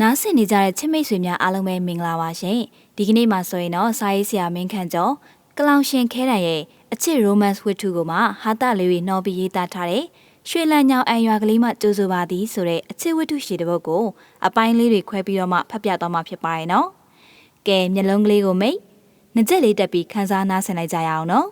နားဆင်နေကြတဲ့ချစ်မိတ်ဆွေများအားလုံးပဲမင်္ဂလာပါရှင်ဒီကနေ့မှာဆိုရင်တော့စာရေးဆရာမင်းခန့်ကျော်ကလောင်ရှင်ခဲတံရဲ့အချစ် romance ဝတ္ထုကိုမှဟာတလေးတွေနှောပြီးရေးသားထားတဲ့ရွှေလန်းညောင်အန်ရွာကလေးမှကြိုးဆိုပါသည်ဆိုတဲ့အချစ်ဝတ္ထုရှည်တစ်ပုဒ်ကိုအပိုင်းလေးတွေခွဲပြီးတော့မှဖတ်ပြသွားမှာဖြစ်ပါရဲ့နော်ကဲမျက်လုံးကလေးကိုမိတ်နှစ်ချက်လေးတက်ပြီးခန်းစားနားဆင်လိုက်ကြရအောင်နော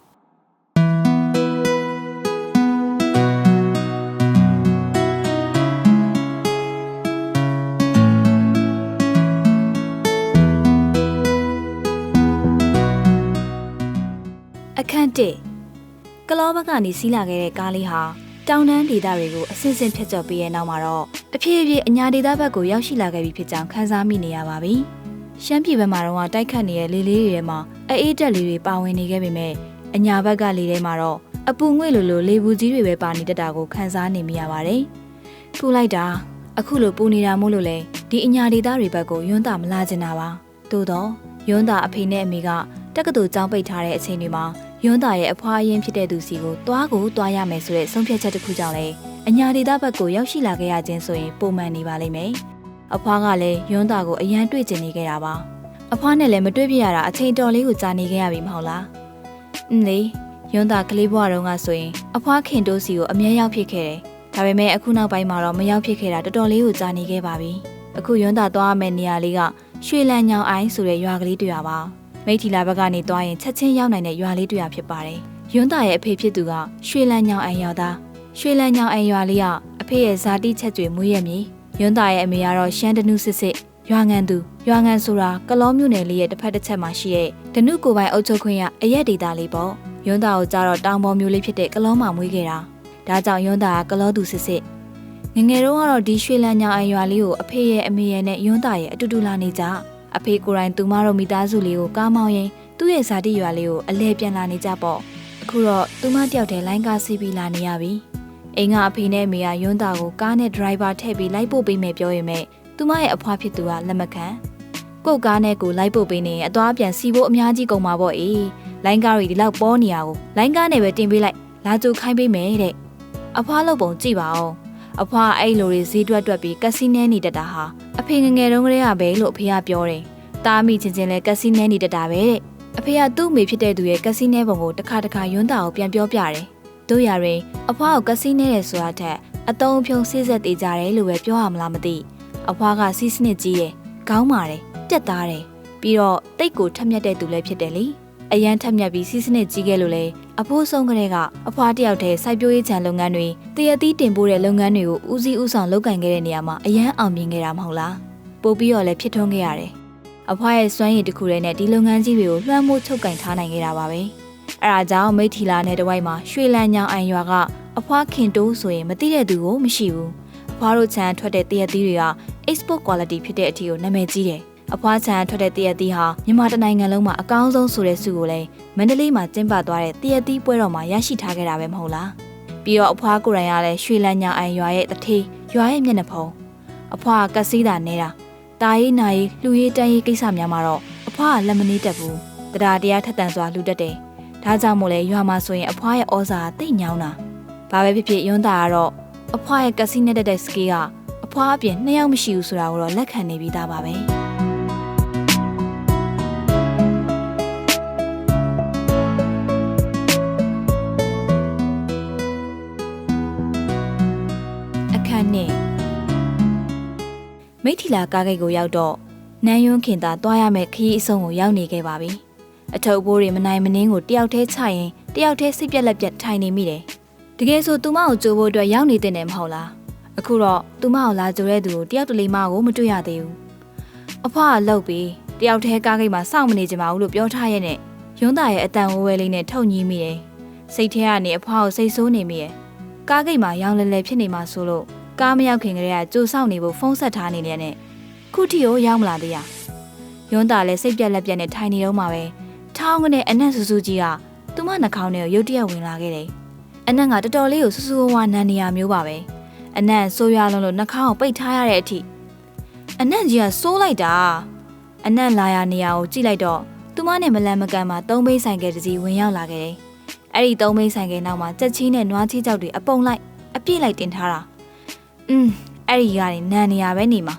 ်အခန်း1ကလောဘကနေစီးလာခဲ့တဲ့ကားလေးဟာတောင်တန်းဒေသတွေကိုအဆင့်ဆင့်ဖြတ်ကျော်ပြီးရဲ့နောက်မှာတော့အဖြည်းဖြည်းအညာဒေသဘက်ကိုရောက်ရှိလာခဲ့ပြီဖြစ်ကြောင်းခန်းစားမိနေရပါပြီ။ရှမ်းပြည်ဘက်မှာတော့တိုက်ခတ်နေတဲ့လေလေးတွေထဲမှာအေးတက်လေးတွေပါဝင်နေခဲ့ပေမဲ့အညာဘက်ကလေထဲမှာတော့အပူငွေ့လိုလေဘူးကြီးတွေပဲပါနေတတ်တာကိုခန်းစားနေမိရပါတယ်။ပူလိုက်တာအခုလိုပူနေတာမို့လို့လေဒီအညာဒေသတွေဘက်ကိုယွန်းတာမလာကျင်တာပါ။သို့တော့ယွန်းတာအဖေနဲ့အမေကတက္ကသိုလ်ကျောင်းပိတ်ထားတဲ့အချိန်တွေမှာယွန်းတာရဲ့အဖွားအရင်ဖြစ်တဲ့သူစီကိုသွားရမယ်ဆိုတဲ့ဆုံးဖြတ်ချက်တစ်ခုကြောင့်လေအညာဒေသဘက်ကိုရောက်ရှိလာခဲ့ရခြင်းဆိုရင်ပုံမှန်နေပါလိမ့်မယ်။အဖွားကလည်းယွန်းတာကိုအရန်တွေ့ကျင်နေခဲ့တာပါ။အဖွားနဲ့လည်းမတွေ့ပြရတာအချိန်တော်လေးကိုကြာနေခဲ့ရပြီမဟုတ်လား။လေယွန်းတာကလေးဘွားတုန်းကဆိုရင်အဖွားခင်တိုးစီကိုအမြဲရောက်ဖြစ်ခဲ့တယ်။ဒါပေမဲ့အခုနောက်ပိုင်းမှာတော့မရောက်ဖြစ်ခဲ့တာတော်တော်လေးကိုကြာနေခဲ့ပါပြီ။အခုယွန်းတာသွားရမယ့်နေရာလေးကရွှေလန်းညောင်အိုင်းဆိုတဲ့ရွာကလေးတွေ့ရပါမိထီလာဘက်ကနေသွားရင်ချက်ချင်းရောက်နိုင်တဲ့ရွာလေးတွေ့ရဖြစ်ပါတယ်။ယွန်းတာရဲ့အဖေဖြစ်သူကရွှေလန်းညောင်အိုင်ရောက်သားရွှေလန်းညောင်အိမ်ရွာလေးကအဖေရဲ့ဇာတိချက်တွေမွေးရမည်။ယွန်းတာရဲ့အမေကတော့ရှမ်းတနုစစ်စစ်ရွာငံသူရွာငံဆိုတာကလောမြို့နယ်လေးရဲ့တစ်ဖက်တစ်ချက်မှာရှိတဲ့ဒနုကိုပိုင်အုပ်ချုပ်ခွင့်ရအရက်ဒေတာလေးပေါ့။ယွန်းတာကိုကြတော့တောင်ပေါ်မျိုးလေးဖြစ်တဲ့ကလောမှာမွေးခဲ့တာ။ဒါကြောင့်ယွန်းတာကကလောသူစစ်စစ်ငငယ်တုန်းကတော့ဒီရွှေလန်းညောင်အိမ်ရွာလေးကိုအဖေရဲ့အမေရဲ့နဲ့ယွန်းတာရဲ့အတူတူလာနေကြအဖေကိုယ်တိုင်သူမတို့မိသားစုလေးကိုကားမောင်းရင်သူ့ရဲ့ဇာတိရွာလေးကိုအလဲပြန်လာနေကြပေါ့အခုတော့သူမတယောက်တည်းလိုင်းကားစီးပြီးလာနေရပြီအိမ်ကအဖေနဲ့အမေကယွန်းတာကိုကားနဲ့ဒရိုင်ဘာထည့်ပြီးလိုက်ပို့ပေးမယ်ပြောရင်မဲ့သူမရဲ့အဖွားဖြစ်သူကလက်မခံကို့ကားနဲ့ကိုလိုက်ပို့ပေးနေရင်အသွားပြန်စီဖို့အများကြီးကုန်မှာပေါ့အေးလိုင်းကားတွေဒီလောက်ပေါ်နေရကိုလိုင်းကားနဲ့ပဲတင်ပေးလိုက်လာကြိုခိုင်းပေးမယ်တဲ့အဖွားလုပ်ပုံကြည့်ပါအောင်အဖွားအဲ့လိုတွေဈေးတွက်ပြီးကက်စီနဲနေတတ်တာဟာအဖေငငယ်တုန်းကတည်းကပဲလို့အဖေကပြောတယ်တားမိချင်းလဲကက်စီနဲနေတတ်တာပဲတဲ့အဖေကသူ့မိဖြစ်တဲ့သူရဲ့ကက်စီနဲပုံကိုတစ်ခါယွန်းတာကိုပြန်ပြောပြတယ်တို့ရရင်အဖွားကိုကက်စီနဲတယ်ဆိုတာထက်အတုံးဖြုံဆေးဆက်သေးကြတယ်လို့ပဲပြောရမလားမသိအဖွားကစီးစနစ်ကြီးတယ်ခေါင်းမာတယ်တက်သားတယ်ပြီးတော့တိတ်ကိုထက်မြက်တဲ့သူလည်းဖြစ်တယ်လေအရန်ထက်မြက်ပြီးစီးစနစ်ကြီးခဲ့လို့လေအဖိုးဆုံးကလေးကအဖွားတယောက်တည်းစိုက်ပျိုးရေးခြံလုပ်ငန်းတွေတရသီးတင်ပို့တဲ့လုပ်ငန်းတွေကိုဦးစီးဦးဆောင်လုပ်ကင်ခဲ့တဲ့နေရာမှာအရန်အောင်မြင်ခဲ့တာမဟုတ်လားပို့ပြီးတော့လည်းဖြစ်ထွန်းခဲ့ရတယ်အဖွားရဲ့စွမ်းရည်တစ်ခုတည်းနဲ့ဒီလုပ်ငန်းကြီးတွေကိုလွှမ်းမိုးချုပ်ကင်ထားနိုင်ခဲ့တာပါပဲအဲဒါကြောင့်မိထီလာနဲ့တဝိုက်မှာရွှေလန်းညောင်အိုင်ရွာကအဖွားခင်တိုးဆိုရင်မသိတဲ့သူကိုမရှိဘူးအဖွားတို့ခြံထွက်တဲ့တရက်သီးတွေက export quality ဖြစ်တဲ့အထီကိုနာမည်ကြီးတယ်အဖွားခြံထွက်တဲ့တရက်သီးဟာမြန်မာတိုင်းနိုင်ငံလုံးမှာအကောင်းဆုံးဆိုတဲ့ဆုကိုလည်းမန္တလေးမှာကျင်းပသွားတဲ့တရက်သီးပွဲတော်မှာရရှိထားခဲ့တာပဲမဟုတ်လားပြီးတော့အဖွားကိုယ်တိုင်ကလည်းရွှေလန်းညောင်အိုင်ရွာရဲ့တထေးရွာရဲ့မျက်နှာဖုံးအဖွားကစီးတာနေတာတာရေးနာရေးလှူရေးတန်းရေးကိစ္စများမှာတော့အဖွားကလက်မနေတတ်ဘူးတရားထက်သန်စွာလှူတတ်တယ်ဒါကြောင့်မို့လဲရွာမှာဆိုရင်အဖွားရဲ့ဩဇာတိတ်ညောင်းတာဘာပဲဖြစ်ဖြစ်ယွန်းတာကတော့အဖွားရဲ့ကစီနဲ့တက်တဲ့စကေးကအဖွားအပြင်2ယောက်မရှိဘူးဆိုတာကိုတော့လက်ခံနေပြီးသားပါပဲအခန်းနဲ့မိထီလာကားဂိတ်ကိုရောက်တော့နန်းယွန်းခင်သာသွားရမယ့်ခရီးအဆုံးကိုရောက်နေခဲ့ပါပြီအထုပ်ဘိုးတွေမနိုင်မနှင်းကိုတယောက်တည်းချရင်တယောက်တည်းစိတ်ပြက်လက်ပြက်ထိုင်နေမိတယ်တကယ်ဆိုသူမကိုကြိုးဖို့အတွက်ရောက်နေတဲ့နေမဟုတ်လားအခုတော့သူမကိုလာကြိုတဲ့သူကိုတယောက်တလေမကိုမတွေ့ရသေးဘူးအဖွားကလှုပ်ပြီးတယောက်တည်းကားဂိတ်မှာစောင့်မနေကြပါဘူးလို့ပြောထားရဲ့နဲ့ယွန်းတာရဲ့အတန်ဝဲလေးနဲ့ထုတ်ညည်းမိတယ်စိတ်ထဲကနေအဖွားကိုစိတ်ဆိုးနေမိရဲ့ကားဂိတ်မှာရောင်လဲလဲဖြစ်နေမှဆိုလို့ကားမရောက်ခင်ကတည်းကကြိုစောင့်နေဖို့ဖုန်းဆက်ထားနေတယ်နဲ့ခုထီကိုရောက်မလာသေးရယွန်းတာလည်းစိတ်ပြက်လက်ပြက်နဲ့ထိုင်နေတော့မှပဲထောင်းကနေအနက်ဆူဆူကြီးကသူမနှာခေါင်းထဲကိုရုတ်တရက်ဝင်လာခဲ့တယ်အနက်ကတော်တော်လေးကိုဆူဆူဝါနန်းနေရမျိုးပါပဲအနက်ဆိုးရွားလုံးလို့နှာခေါင်းကိုပိတ်ထားရတဲ့အထိအနက်ကြီးကစိုးလိုက်တာအနက်လာရနေရကိုကြည့်လိုက်တော့သူမနဲ့မလန်မကန်မှာ3ဘိန်းဆိုင်ကယ်တစ်စီးဝင်ရောက်လာခဲ့တယ်အဲ့ဒီ3ဘိန်းဆိုင်ကယ်နောက်မှာကြက်ချီးနဲ့နွားချီးကြောက်တွေအပုံလိုက်အပြည့်လိုက်တင်ထားတာအဲ့ဒီကနေနန်းနေရပဲနေမှာ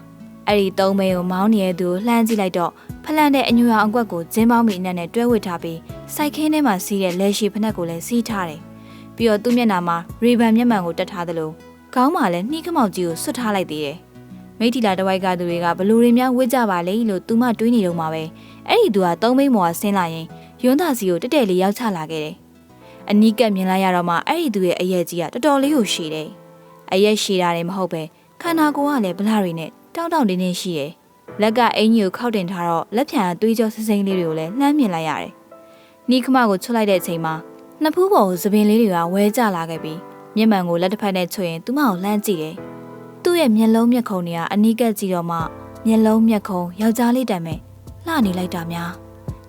အဲ့ဒီသုံးမိန်ကိုမောင်းနေတဲ့သူလှမ်းကြည့်လိုက်တော့ဖလန်တဲ့အညူရောင်အကွက်ကိုဂျင်းပေါင်းမီအနက်နဲ့တွဲဝစ်ထားပြီးစိုက်ခင်းထဲမှာစီးတဲ့လက်ရှိဖနက်ကိုလည်းစီးထားတယ်။ပြီးတော့သူ့မျက်နှာမှာရေဘန်မျက်မှန်ကိုတက်ထားသလိုခေါင်းမှာလည်းနှီးခမောက်ကြီးကိုဆွတ်ထားလိုက်သေးတယ်။မိထီလာတဝိုက်ကသူတွေကဘလူတွေများဝစ်ကြပါလေလို့သူမှတွေးနေတော့မှပဲအဲ့ဒီသူကသုံးမိန်မော်ကဆင်းလာရင်ယွန်းသားစီကိုတက်တက်လေးရောက်ချလာခဲ့တယ်။အနီးကပ်မြင်လိုက်ရတော့မှအဲ့ဒီသူရဲ့အရက်ကြီးကတော်တော်လေးကိုရှည်တယ်။အရက်ရှည်တာတွေမဟုတ်ပဲခန္ဓာကိုယ်ကလည်းဗလာတွေနဲ့တောက်တောက်တင်းတင်းရှိတယ်။လက်ကအင်ကြီးကိုခောက်တင်ထားတော့လက်ဖြံသွေးကြောစစိမ့်လေးတွေကိုလည်းလှမ်းမြင်လိုက်ရတယ်။နီးခမကိုချွတ်လိုက်တဲ့အချိန်မှာနှစ်ဖူးပေါ်ကိုသပင်လေးတွေကဝဲကျလာခဲ့ပြီးမျက်မှန်ကိုလက်တစ်ဖက်နဲ့ချွတ်ရင်သူ့မကိုလှမ်းကြည့်တယ်။သူ့ရဲ့မျက်လုံးမျက်ခုံတွေကအနီးကပ်ကြည့်တော့မှမျက်လုံးမျက်ခုံယောက်ျားလေးတံမဲ့လှနေလိုက်တာများ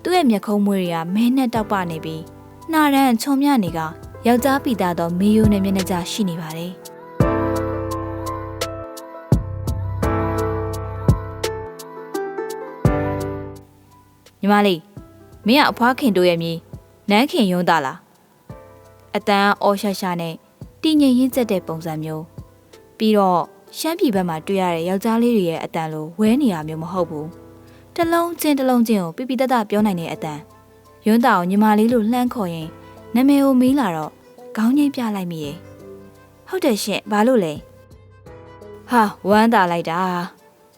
သူ့ရဲ့မျက်ခုံးမွေးတွေကမဲနဲ့တောက်ပနေပြီးနှာရန်ချုံမြနေကယောက်ျားပီတာတော့မေယိုနဲ့မျက်နှာကြရှိနေပါတယ်။ညီမလေးမင်းကအဖွားခင်တို့ရဲ့မြေနန်းခင်ယွန်းသားလားအတန်းအော်ရှာရှာနဲ့တည်ငြိမ်ရင့်ကျက်တဲ့ပုံစံမျိုးပြီးတော့ရှမ်းပြည်ဘက်မှာတွေ့ရတဲ့ယောက်ျားလေးတွေရဲ့အတန်းလိုဝဲနေရမျိုးမဟုတ်ဘူးတလုံးချင်းကိုပြပြတတ်ပြောနိုင်တဲ့အတန်းယွန်းသားကိုညီမလေးလို့လှမ်းခေါ်ရင်နာမည်ကိုမေးလာတော့ခေါင်းငိမ့်ပြလိုက်မိရဲ့ဟုတ်တယ်ရှင်ဘာလို့လဲဟာဝမ်းသာလိုက်တာ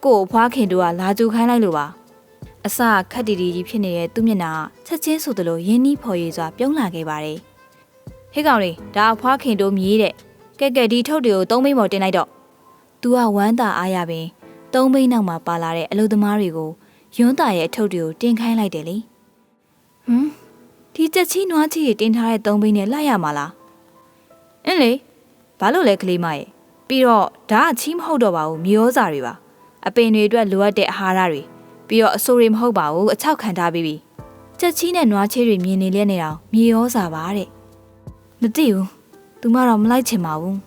ကို့အဖွားခင်တို့ကလာကြူခိုင်းလိုက်လို့ပါအစခက်တီတီကြီးဖြစ်နေတဲ့သူ့မျက်နှာချက်ချင်းဆိုသလိုရင်းနှီးဖော်ရည်စွာပြုံးလာခဲ့ပါတယ်ဟဲ့ကောင်လေးဒါအဖွားခင်တို့မြေးတဲ့ကဲဒီထုတ်တွေကိုသုံးမိမော်တင်လိုက်တော့သူကဝမ်းသာအားရပင်သုံးမိနောက်မှာပါလာတဲ့အလုပ်သမားတွေကိုယွန်းသားရဲ့အထုတ်တွေကိုတင်ခိုင်းလိုက်တယ်လေဒီချက်ချင်းနွားချီတွေတင်ထားတဲ့သုံးမိနဲ့လိုက်ရမှာလားအင်းလေဘာလို့လဲကလေးမရဲ့ပြီးတော့ဒါကချီးမဟုတ်တော့ပါဘူးမြေဩဇာတွေပါအပင်တွေအတွက်လိုအပ်တဲ့အာဟာရတွေပြီးတော့အဆိုးတွေမဟုတ်ပါဘူးအချောက်ခံထားပြီးပြီချက်ချင်းနဲ့နွားချေးတွေမြင်နေလဲနေတော့မြေဩဇာပါတဲ့မသိဘူးသူမတော့မလိုက်ချင်ပါဘူး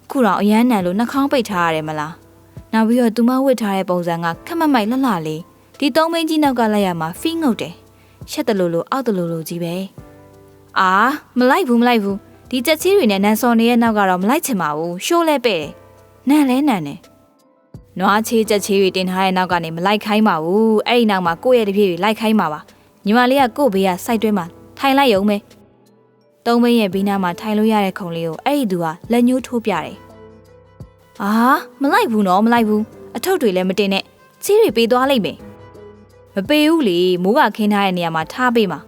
အခုတော့အရန်နံလို့နှာခေါင်းပိတ်ထားရတယ်မလားနောက်ပြီးတော့သူမဝတ်ထားတဲ့ပုံစံကခက်မမိုက်လှလှလေးဒီသုံးမင်းကြီးနောက်ကလိုက်ရမှာဖီးငုတ်တယ်ရှက်တလူလိုအောက်တလူလိုကြီးပဲအာမလိုက်ဘူးဒီချက်ချီတွေနဲ့နန်စော်နေရဲ့နောက်ကတော့မလိုက်ချင်ပါဘူးရှိုးလဲပဲ့တယ်နန်လဲနန်တယ်နွားချေးချက်ချီတွေတင်ထားတဲ့နောက်ကနေမလိုက်ခိုင်းပါဘူးအဲ့ဒီနောက်မှာကိုယ့်ရဲ့တပြည့်တွေလိုက်ခိုင်းပါညီမလေးကကို့ဘေးကစိုက်တွဲမှာထိုင်လိုက်ရုံပဲသုံးမင်းရဲ့ဘေးနားမှာထိုင်လို့ရတဲ့ခုံလေးကိုအဲ့ဒီသူကလက်ညှိုးထိုးပြတယ်အာမလိုက်ဘူးနော်မလိုက်ဘူးအထုပ်တွေလည်းမတင်နဲ့ချီးတွေပေးသွားလိုက်မယ်မပေးဘူးလေမိုးကခင်းထားတဲ့နေရာမှာထားပေးမှာ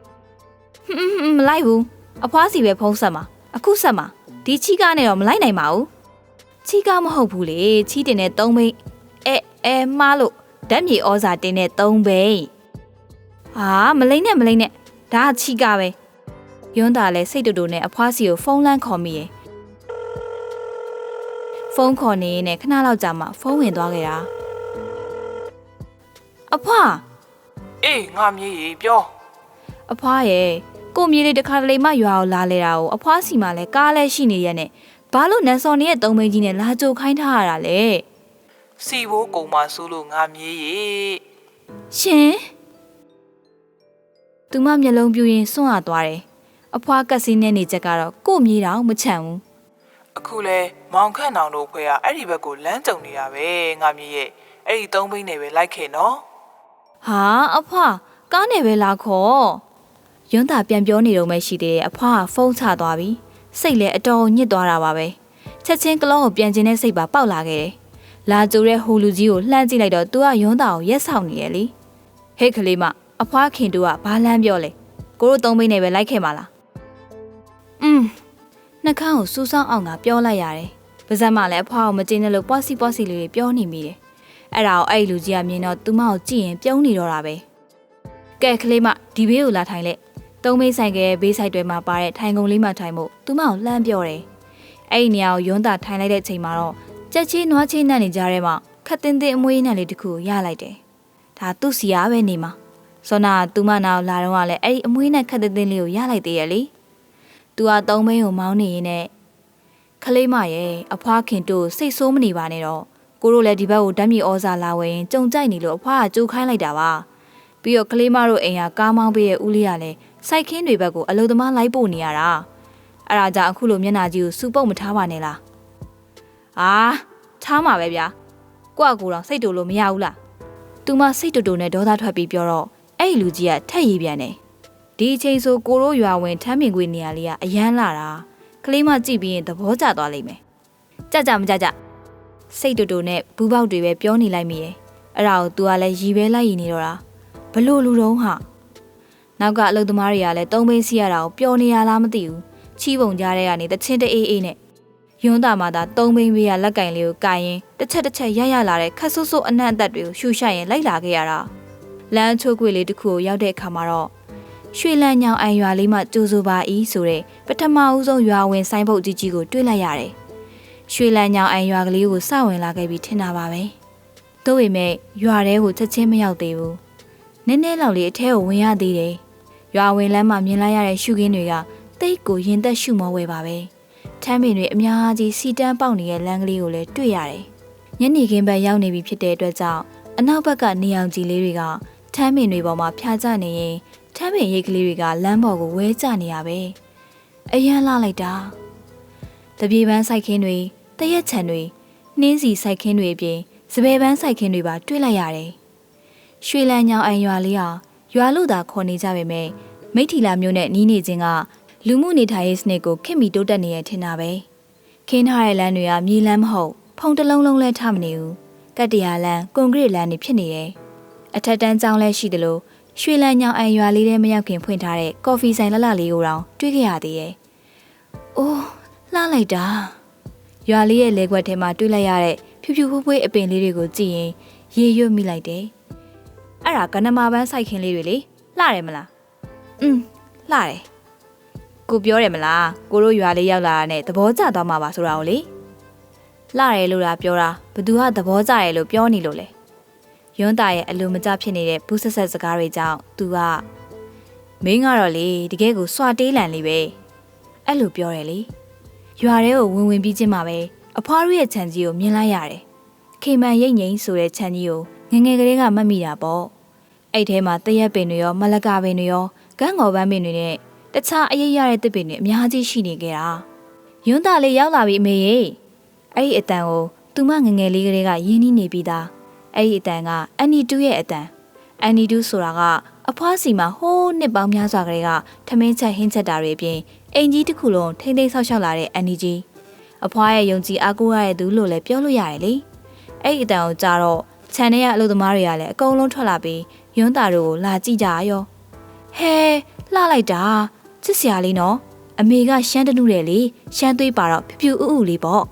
မလိုက်ဘူးအဖွားစီပဲဖုံးဆက်မှာအခုဆက်မှာဒီချီကားနဲ့တော့မလိုက်နိုင်ပါဘူးချီကားမဟုတ်ဘူးလေချီတင်တဲ့သုံးဘိန်းမှားလို့ဓာတ်မြေဩဇာတင်တဲ့သုံးဘိန်းဟာမလိမ့်နဲ့ဒါကချီကားပဲယွန်းသားလည်းစိတ်တူတူနဲ့အဖွားစီကိုဖုန်းလန်းခေါ်မိရဲ့ဖုန်းခေါ်နေနဲ့ခဏလောက်ကြာမှဖုန်းဝင်သွားခဲ့တာအဖွားအေးငါမြေးပြောအဖွားရဲ့ကိုမြေးလေးတခါတလေမှရွာကိုလာလဲတာကိုအဖွားစီမှလည်းကားလဲရှိနေရဲ့နဲ့ဘာလို့နန်စော်နေရဲ့သုံးမင်းကြီးနဲ့လာကြိုခိုင်းထားရတာလဲစီဘိုးကုံမဆိုးလို့ငါမြေးရှင်သူမမျက်လုံးပြူရင်စွန့်ရသွားတယ်အဖွားကက်စီနဲ့နေချက်ကတော့ကိုမြေးတောင်မချန့်ဘူးအခုလဲမောင်ခန့်အောင်တို့ဖွဲ့ကအဲ့ဒီဘက်ကိုလမ်းကြုံနေတာပဲငါမြေးရဲ့အဲ့ဒီသုံးဘိန်းနဲ့ပဲလိုက်ခဲ့နော်ဟာအဖွားကားနဲ့ပဲလာခေါ်ယွန်းတာပြန်ပြောနေတော့မှရှိသေးတယ်အဖွားကဖုန်းချသွားပြီစိတ်လည်းအတော်ညစ်သွားတာပါပဲချက်ချင်းကလောကိုပြန်ကျင်တဲ့စိတ်ပါပေါက်လာခဲ့တယ်လာကြိုတဲ့ဟိုလူကြီးကိုလှမ်းကြည့်လိုက်တော့သူကယွန်းတာကိုရက်ဆောင်နေရဲ့လေဟဲ့ကလေးမအဖွားခင်တို့ကဘာလမ်းပြောလဲကိုတို့သုံးဘိန်းနဲ့ပဲလိုက်ခဲ့မှာလားနှခမ်းကိုစူးစောင်းအောင်ကပြောလိုက်ရတယ်ပါဇက်မလည်းအဖွားကိုမကျင်းတဲ့လို့ပွားစီလေးတွေပြောနေမိတယ်အဲ့ဒါကိုအဲ့လူကြီးကမြင်တော့သူမကိုကြည့်ရင်ပြုံးနေတော့တာပဲကဲကလေးမဒီဘေးကိုလာထိုင်လက်သုံးမိတ်ဆိုင်ကဘေးဆိုင်တွေမှာပါတဲ့ထိုင်ကုန်လေးမှထိုင်ဖို့သူမကိုလှမ်းပြောတယ်အဲ့ဒီနေရာကိုယွန်းတာထိုင်လိုက်တဲ့အချိန်မှာတော့ကြက်ချီနွားချီနဲ့နေကြတဲ့မှာခက်တင်းအမွေးနဲ့လေးတစ်ခုရလိုက်တယ်ဒါသူ့စီရပဲနေမှာစောနာသူမနာကိုလာတော့ကလည်းအဲ့ဒီအမွေးနဲ့ခက်တင်းလေးကိုရလိုက်သေးရဲ့လေသူကသုံးမိတ်ကိုမောင်းနေရင်နဲ့ကလေးမရဲ့အဖွားခင်တို့စိတ်ဆိုးမနေပါနဲ့တော့ကိုတို့လည်းဒီဘက်ကိုဓာတ်မြေဩဇာလာဝဲရင်ကြုံကြိုက်နေလို့အဖွားကကြိုးခိုင်းလိုက်တာပါပြီးတော့ကလေးမတို့အိမ်ကကားမောင်းပေးရဲ့ဦးလေးကလည်းစိုက်ခင်းတွေဘက်ကိုအလုံသမားလိုက်ပို့နေရတာအဲ့ဒါကြောင့်အခုလိုမျက်နှာကြီးကိုစူပုတ်မထားပါနဲ့လားထားမှာပဲဗျာ ကိုကကိုတော့စိတ်တူလို့မရဘူးလားသူမစိတ်တူတူနဲ့ဒေါသထွက်ပြီးပြောတော့အဲ့ဒီလူကြီးကထက်ရည်ပြန်တယ်ဒီအချိန်ဆိုကိုတို့ရွာဝင်ထမ်းပင်ခွေနေရာလေးကအရန်လာတာကလေးမကြည့်ပြီးရင်သဘောကျသွားလိမ့်မယ်ကြမကြစိတ်တူတူနဲ့ဘူးပေါက်တွေပဲပြောနေလိုက်မိရဲ့အဲ့ဒါကို तू ကလည်းရီပဲလိုက်ရည်နေတော့တာဘလို့လူတုံးဟာနောက်ကအလုပ်သမားတွေကလည်းသုံးဘင်းစီရတာကိုပျော်နေရလားမသိဘူးချီးပုံကြားတဲ့ကနေတချင်းတအေးအေးနဲ့ယွန်းတာမှသာသုံးဘင်းပေးရလက်ကင်လေးကိုကင်ရင်တစ်ချက်ရလာတဲ့ခက်ဆူဆူအနှံ့အသက်တွေကိုရှူရှိုက်ရင်လိုက်လာခဲ့ရတာလမ်းချိုးခွေလေးတစ်ခုကိုရောက်တဲ့အခါမှာတော့ရွှေလန်းညောင်အိုင်ရွာလေးမှကြိုးစိုးပါဤဆိုတဲ့ပထမဦးဆုံးရွာဝင်ဆိုင်ပုတ်ကြီးကိုတွေ့လိုက်ရတယ်ရွှေလန်းညောင်အိုင်ရွာကလေးကိုစဝင်လာခဲ့ပြီးထင်တာပါပဲသို့ပေမဲ့ရွာထဲကိုချက်ချင်းမရောက်သေးဘူးနည်းနည်းလောက်လေးအထဲကိုဝင်ရသေးတယ်ရွာဝင်လမ်းမှာမြင်လိုက်ရတဲ့ရှုခင်းတွေကတိတ်ကိုရင်သက်ရှုမောဝဲပါပဲထမ်းပင်တွေအများကြီးစီတန်းပေါက်နေတဲ့လမ်းကလေးကိုလည်းတွေ့ရတယ်ညနေခင်းဘက်ရောက်နေပြီဖြစ်တဲ့အတွက်ကြောင့်အနောက်ဘက်ကနေအောင်ကြီးလေးတွေကထမ်းပင်တွေပေါ်မှာဖြာကျနေရင်ထမ်းပင်ရိတ်ကလေးတွေကလမ်းပေါ်ကိုဝဲကျနေရပဲအရန်လာလိုက်တာတပြေပန်းစိုက်ခင်းတွေတရက်ချံတွေနှင်းစီစိုက်ခင်းတွေအပြင်စပယ်ပန်းစိုက်ခင်းတွေပါတွေ့လိုက်ရတယ်ရွှေလန်းညောင်အိမ်ရွာလေးဟာရွာလို့သာခေါ်နေကြပေမဲ့မိထီလာမျိုးနဲ့နီးနေခြင်းကလူမှုနေထိုင်ရေးစနစ်ကိုခင်မီတိုးတက်နေရထင်တာပဲခင်းထားတဲ့လမ်းတွေကမြေလမ်းမဟုတ်ဖုံတလုံးလုံးလဲထားမနေဘူးကတ်တရာလမ်းကွန်ကရစ်လမ်းတွေဖြစ်နေတယ်အထက်တန်းကျောင်းလဲရှိတယ်လို့ရွှေလန်းညောင်အိမ်ရွာလေးထဲမရောက်ခင်ဖွင့်ထားတဲ့ကော်ဖီဆိုင်လှလေးကိုတောင်တွေ့ခဲ့ရသေးတယ်။အိုးလှလိုက်တာရွာလေးရဲ့လေကွက်ထဲမှာတွေ့လိုက်ရတဲ့ဖြူဖြူဖွေးဖွေးအပင်လေးတွေကိုကြည့်ရင်ရေရွတ်မိလိုက်တယ်။အဲ့ဒါကနမပန်းစိုက်ခင်းလေးတွေလေလှတယ်မလား။လှတယ်။ကိုပြောတယ်မလားကိုတို့ရွာလေးရောက်လာတာနဲ့သဘောကျသွားမှာပါဆိုတာကိုလေလှတယ်လို့လားပြောတာဘသူကသဘောကျတယ်လို့ပြောနေလို့လေယွန်းတာရဲ့အလိုမကျဖြစ်နေတဲ့ဘူးဆက်ဆက်စကားတွေကြောင့်သူကမင်းကတော့လေတကယ်ကိုစွာတေးလန်လေးပဲအဲ့လိုပြောတယ်လေရွာထဲကိုဝင်ပြီးချင်းမှာပဲအဖွားတို့ရဲ့ခြံကြီးကိုမြင်လိုက်ရတယ်ခေမန်ရိတ်ငိမ့်ဆိုတဲ့ခြံကြီးကိုငငယ်ကလေးကမှတ်မိတာပေါ့အဲ့ထဲမှာတရက်ပင်တွေရောမလကာပင်တွေရောကန်းငေါ်ပန်းပင်တွေနဲ့တခြားအရေးရတဲ့တစ်ပင်တွေအများကြီးရှိနေကြတာယွန်းတာလေးရောက်လာပြီအမေရေအဲ့ဒီအတန်ကိုသူမငငယ်လေးကလေးကရင်းနှီးနေပြီးသားအဲ့ဒီအတန်ကအန်နီတူရဲ့အတန်အန်နီတူဆိုတာကအဖွားစီမှာဟိုးနှစ်ပေါင်းများစွာကလေးကထမင်းချက်ဟင်းချက်တာတွေအပြင်အိမ်ကြီးတစ်ခုလုံးထိမ့်သိမ်းဆောက်ရှောက်လာတဲ့အန်နီကြီးအဖွားရဲ့ယုံကြည်အားကိုးရတဲ့သူလို့လည်းပြောလို့ရတယ်လေအဲ့ဒီအတန်ကိုကြားတော့ခြံထဲကအလုပ်သမားတွေကလည်းအကုန်လုံးထွက်လာပြီးယွန်းတာတို့ကိုလာကြည့်ကြရောဟဲလှလိုက်တာချစ်စရာလေးနော်အမေကရှမ်းတနုတယ်လေရှမ်းသွေးပါတော့ဖြူဖြူဥဥလေးပေါ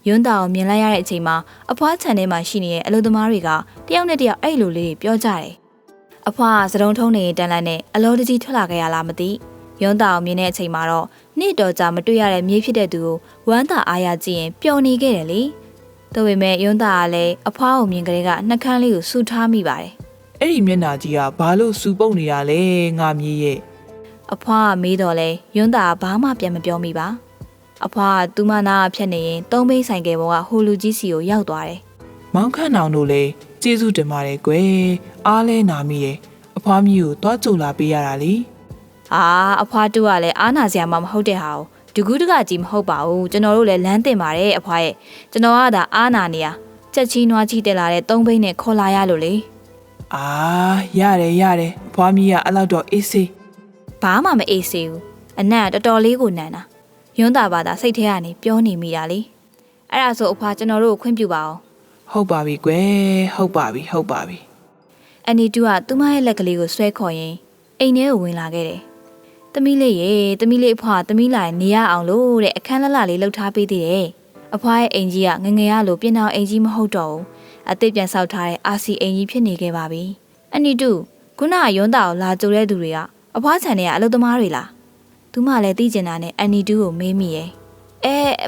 ့ယွန်းတာကိုမြင်လိုက်ရတဲ့အချိန်မှာအဖွားခြံထဲမှာရှိနေတဲ့အလုပ်သမားတွေကတယောက်နဲ့တယောက်အဲ့လိုလေးပြောကြတယ်။အဖွားကစတုံးထုံးနေတန်းလန်းနဲ့အလောတကြီးထွက်လာခဲ့ရလားမသိ။ယွန်းတာကိုမြင်တဲ့အချိန်မှာတော့နေ့တော်ကြာမတွေ့ရတဲ့မြေးဖြစ်တဲ့သူကိုဝမ်းသာအားရကြည့်ရင်ပျော်နေခဲ့တယ်လေ။ဒါပေမဲ့ယွန်းတာကလည်းအဖွားကိုမြင်ကလေးကနှက်ခမ်းလေးကိုဆူထားမိပါတယ်။အဲ့ဒီမျက်နှာကြီးကဘာလို့စူပုတ်နေရလဲငါမြေးရဲ့အဖွားကမေးတော့လဲယွန်းတာကဘာမှပြန်မပြောမိပါ။အဖွားကသူမနာဖြတ်နေရင်သုံးဘိန်းဆိုင်ကယ်ပေါ်ကဟိုလူကြီးစီကိုရောက်သွားတယ်။မောင်ခန့်အောင်တို့လည်းကျေးဇူးတင်ပါတယ်ကွယ်။အားလဲနာမိရဲ့အဖွားမျိုးကိုတွားကြုံလာပေးရတာလေ။အဖွားတူကလည်းအားနာစရာမှမဟုတ်တဲ့ဟာကိုဒကူးတကကြီးမဟုတ်ပါဘူး။ကျွန်တော်တို့လည်းလမ်းတင်ပါတယ်အဖွားရဲ့။ကျွန်တော်ကဒါအားနာနေရချက်ချီနွားချီတက်လာတဲ့သုံးဘိန်းနဲ့ခေါ်လာရလို့လေ။ရတယ်အဖွားမျိုးကအဲ့လောက်တော့အေးစေး။ဘာမှမအေးစေးဘူး။အနံ့တော်တော်လေးကိုနန်းတာ။ယွန်းတာဘာသာစိတ်ထဲကနေပြောနေမိတာလေအဲ့ဒါဆိုအဖွားကျွန်တော်တို့ကိုခွင့်ပြုပါအောင်ဟုတ်ပါပြီကွယ်ဟုတ်ပါပြီအန်နီတူကသူမရဲ့လက်ကလေးကိုဆွဲခေါ်ရင်အိမ်ထဲကိုဝင်လာခဲ့တယ်သမီးလေးရေသမီးလေးအဖွားသမီးလာနေရအောင်လို့တဲ့အခန်းလလလေးလှုပ်ထားပေးသေးတယ်အဖွားရဲ့အိမ်ကြီးကငငယ်ရလို့ပြင်အောင်အိမ်ကြီးမဟုတ်တော့ဘူးအသစ်ပြန်ဆောက်ထားတဲ့အာစီအိမ်ကြီးဖြစ်နေခဲ့ပါပြီအန်နီတူခုနကယွန်းတာကိုလာကြိုတဲ့သူတွေကအဖွားခြံထဲကအလုပ်သမားတွေလားသူမလည်းသိကျင်တာနဲ့အန်နီတူကိုမေးမိရဲ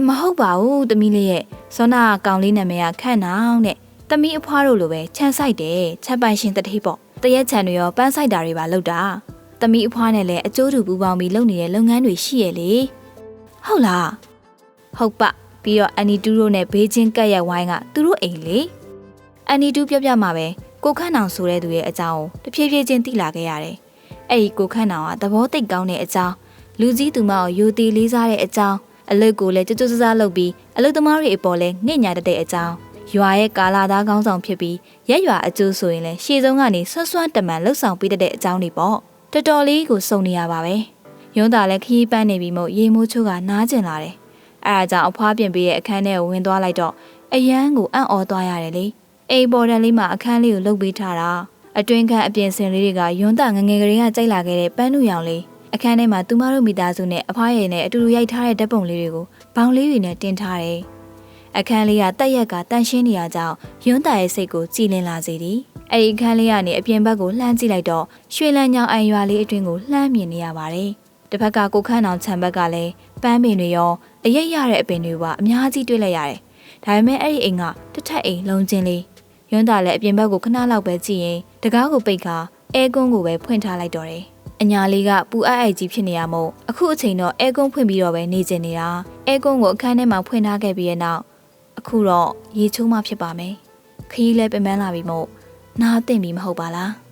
့မဟုတ်ပါဘူးသမီးလေးရဲ့စောနာကောင်လေးနာမည်ကခန့်နောင်တဲ့သမီးအဖွားတို့လိုပဲခြံဆိုင်တယ်ချက်ပိုင်ရှင်တတိပေါ့တရက်ခြံတွေရောပန်းဆိုင်တာတွေပါလုပ်တာသမီးအဖွားနဲ့လည်းအကျိုးတူပူပေါင်းပြီးလုပ်နေတဲ့လုပ်ငန်းတွေရှိရဲ့လေဟုတ်လားဟုတ်ပါပြီးတော့အန်နီတူတို့နဲ့ဘေးချင်းကက်ရက်ဝိုင်းကသူတို့အိမ်လေအန်နီတူပြောပြမှာပဲကိုခန့်နောင်ဆိုတဲ့သူရဲ့အကြောင်းကိုတဖြည်းဖြည်းချင်းသိလာခဲ့ရတယ်အဲ့ဒီကိုခန့်နောင်ကသဘောသိပ်ကောင်းတဲ့အကြောင်းလူကြီးသူမကိုယိုသေးလေးစားတဲ့အကြောင်းအလုပ်ကိုလည်းကြွကြွဆဆလုပ်ပြီးအလုပ်သမားတွေအပေါ်လည်းငှက်ညာတတ်တဲ့အကြောင်း ရွာရဲ့ကာလာသားကောင်းဆောင်ဖြစ်ပြီးရက်ရွာအကျိုးဆိုရင်လည်းရှေ့ဆုံးကနေဆွတ်ဆွမ်းတမန်လှုပ်ဆောင်ပေးတဲ့အကြောင်းတွေပေါ့တော်တော်လေးကိုစုံနေရပါပဲရုံးသားလည်းခရီးပန်းနေပြီမို့ရေမိုးချိုးကနားကျင်လာတယ်အဲဒါကြောင့်အဖွားပြင်ပေးရဲ့အခန်းထဲကိုဝင်သွားလိုက်တော့အရန်ကိုအံ့ဩသွားရတယ်လေအိမ်ပေါ်တန်လေးမှာအခန်းလေးကိုလှုပ်ပေးထားတာအတွင်းခန်းအပြင်စင်လေးတွေကရုံးသားငငယ်ကလေးကကြိုက်လာခဲ့တဲ့ပန်းနုရောင်လေးအခန်းထဲမှာသူမတို့မိသားစုနဲ့အဖွားရည်နဲ့အတူတူရိုက်ထားတဲ့ဓာတ်ပုံလေးတွေကိုဘောင်လေးတွေနဲ့တင်ထားတယ်အခန်းလေးကတက်ရက်ကတန့်ရှင်းနေရကြောင်းရုံးသားရဲ့စိတ်ကိုကြည်လင်လာစေသည်အဲဒီအခန်းလေးကနေအပြင်ဘက်ကိုလှမ်းကြည့်လိုက်တော့ရွှေလန်းညောင်အိမ်ရွာလေးအတွင်းကိုလှမ်းမြင်နေရပါတယ်တစ်ဖက်ကကိုခန်းအောင်ခြံဘက်ကလည်းပန်းပင်တွေရောအရိပ်ရတဲ့အပင်တွေပါအများကြီးတွေ့လိုက်ရတယ်ဒါပေမဲ့အဲ့ဒီအိမ်ကတစ်ထပ်အိမ်လုံးချင်းလေးရုံးသားလည်းအပြင်ဘက်ကိုခဏလောက်ပဲကြည့်ရင်တကားကိုပိတ်ခါအဲကွန်းကိုပဲဖွင့်ထားလိုက်တော့တယ်အညာလေးကပူအိုက်ကြီးဖြစ်နေရမို့အခုအချိန်တော့အဲကွန်းဖွင့်ပြီးတော့ပဲနေကျင်နေတာအဲကွန်းကိုအခန်းထဲမှာဖွင့်ထားခဲ့ပြီးရဲ့နောက်အခုတော့ရေချိုးမှဖြစ်ပါမယ်ခရီးလဲပင်ပန်းလာပြီမို့နားသိမ့်ပြီမဟုတ်ပါလား